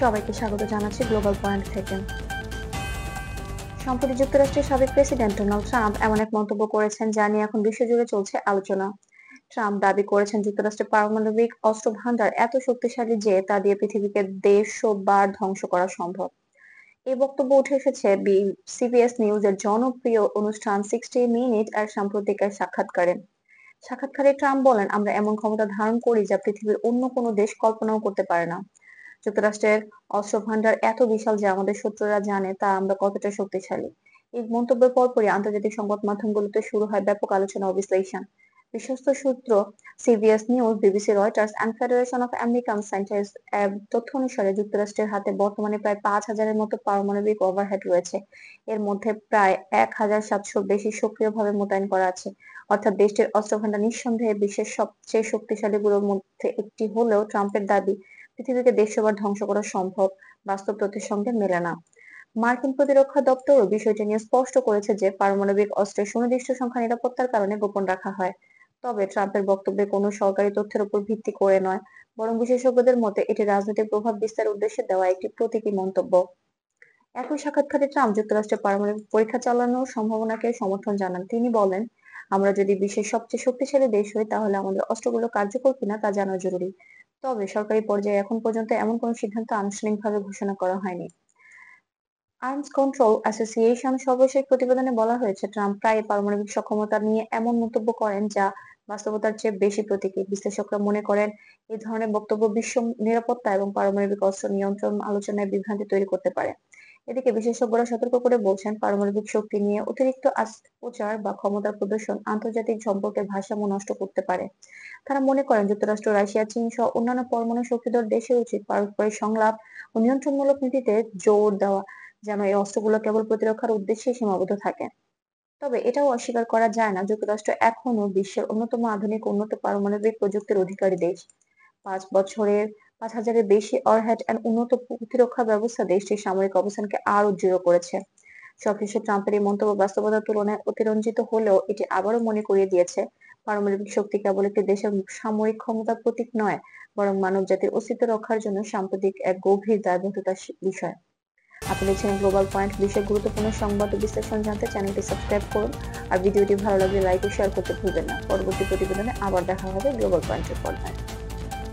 সবাইকে স্বাগত জানাচ্ছি গ্লোবাল পয়েন্ট থেকে। সম্প্রতি যুক্তরাষ্ট্রের সাবেক প্রেসিডেন্ট ডোনাল্ড ট্রাম্প এমন এক মন্তব্য করেছেন যা নিয়ে এখন বিশ্বজুড়ে চলছে আলোচনা। ট্রাম্প দাবি করেছেন যুক্তরাষ্ট্রের পারমাণবিক অস্ত্র ভান্ডার এত শক্তিশালী যে তা দিয়ে পৃথিবীকে 150 বার ধ্বংস করা সম্ভব। এই বক্তব্য উঠে এসেছে সিবিএস নিউজের জনপ্রিয় অনুষ্ঠান 60 মিনিট এর সাম্প্রতিক এক সাক্ষাৎকারে ট্রাম্প বলেন, আমরা এমন ক্ষমতা ধারণ করি যা পৃথিবীর অন্য কোনো দেশ কল্পনাও করতে পারে না। যুক্তরাষ্ট্রের অস্ত্র ভান্ডার এত বিশাল যে আমাদের শত্রুরা জানে তা আমরা কতটা শক্তিশালী। এই মন্তব্যের পরপরই আন্তর্জাতিক সংবাদ মাধ্যমগুলোতে শুরু হয় ব্যাপক আলোচনা ও বিশ্লেষণ। বিশ্বস্ত সূত্র CBS news, BBC, Reuters and Federation of American Scientist এর তথ্য অনুসারে যুক্তরাষ্ট্রের হাতে বর্তমানে প্রায় 5,000-এর মতো পারমাণবিক ওভারহেড রয়েছে। এর মধ্যে প্রায় 1,700 বেশি সক্রিয়ভাবে মোতায়েন করা আছে। অর্থাৎ দেশটির অস্ত্র ভান্ডার নিঃসন্দেহে বিশ্বের সবচেয়ে শক্তিশালীগুলোর মধ্যে একটি হলেও ট্রাম্পের দাবি পৃথিবীকে 150 বার ধ্বংস করা সম্ভব বাস্তব তথ্যের সঙ্গে মেলে না। মার্কিন প্রতিরক্ষা দপ্তরও বিষয়টি নিয়ে স্পষ্ট করেছে যে পারমাণবিক অস্ত্রের সুনির্দিষ্ট সংখ্যা নিরাপত্তার কারণে গোপন রাখা হয়। তবে ট্রাম্পের বক্তব্যে কোনো সরকারি তথ্যের উপর ভিত্তি করে নয়, বরং বিশেষজ্ঞদের মতে এটি রাজনৈতিক প্রভাব বিস্তারের উদ্দেশ্যে দেওয়া একটি প্রতীকী মন্তব্য। একই সাক্ষাৎকারে ট্রাম্প যুক্তরাষ্ট্রের পারমাণবিক পরীক্ষা চালানোর সম্ভাবনাকে সমর্থন জানান। তিনি বলেন, আমরা যদি বিশ্বের সবচেয়ে শক্তিশালী দেশ হই তাহলে আমাদের অস্ত্রগুলো কার্যকর কিনা তা জানা জরুরি। তবে সরকারি পর্যায়ে এখন পর্যন্ত এমন কোনো সিদ্ধান্ত আনুষ্ঠানিকভাবে ঘোষণা করা হয়নি। আর্মস কন্ট্রোল অ্যাসোসিয়েশন সর্বশেষ প্রতিবেদনে বলা হয়েছে, ট্রাম্প প্রায় পারমাণবিক সক্ষমতা নিয়ে এমন মন্তব্য করেন যা বাস্তবতার চেয়ে বেশি প্রতীকী। বিশ্লেষকরা মনে করেন এই ধরনের বক্তব্য বিশ্ব নিরাপত্তা এবং পারমাণবিক অস্ত্র নিয়ন্ত্রণ আলোচনায় বিভ্রান্তি তৈরি করতে পারে। এদিকে বিশেষজ্ঞরা সতর্ক করে বলছেন, পারমাণবিক শক্তি নিয়ে অতিরিক্ত প্রচার বা ক্ষমতার প্রদর্শন আন্তর্জাতিক সম্পর্কের ভারসাম্য নষ্ট করতে পারে। তারা মনে করেন যুক্তরাষ্ট্র, রাশিয়া, চীন সহ অন্যান্য পরমাণু শক্তিধর দেশের উচিত পারস্পরিক সংলাপ ও নিয়ন্ত্রণমূলক নীতিতে জোর দেওয়া, যেন এই অস্ত্রগুলো কেবল প্রতিরক্ষার উদ্দেশ্যে সীমাবদ্ধ থাকে। তবে এটাও অস্বীকার করা যায় না, যুক্তরাষ্ট্র এখনো বিশ্বের অন্যতম আধুনিক উন্নত পারমাণবিক প্রযুক্তির অধিকারী দেশ। 5,000-এর বেশি ওয়ারহেড এর উন্নত প্রতিরক্ষা ব্যবস্থা দেশটির সামরিক অবস্থানকে আরো দৃঢ় করেছে। সবশেষে ট্রাম্পের এই মন্তব্য বাস্তবতার তুলনায় অতিরঞ্জিত হলেও এটি আবারও মনে করিয়ে দিয়েছে, পারমাণবিক শক্তি কেবল একটি দেশের সামরিক ক্ষমতার প্রতীক নয়, বরং মানবজাতির অস্তিত্ব রক্ষার জন্য সাম্প্রতিক এক গভীর দায়বদ্ধতার বিষয়। আপনি দেখছেন গ্লোবাল পয়েন্ট। বিশ্বের গুরুত্বপূর্ণ সংবাদ ও বিশ্লেষণ জানতে চ্যানেলটি সাবস্ক্রাইব করুন, আর ভিডিওটি ভালো লাগলে লাইক ও শেয়ার করতে ভুলবেন না। পরবর্তী প্রতিবেদনে আবার দেখা হবে গ্লোবাল পয়েন্টের পর্দায়।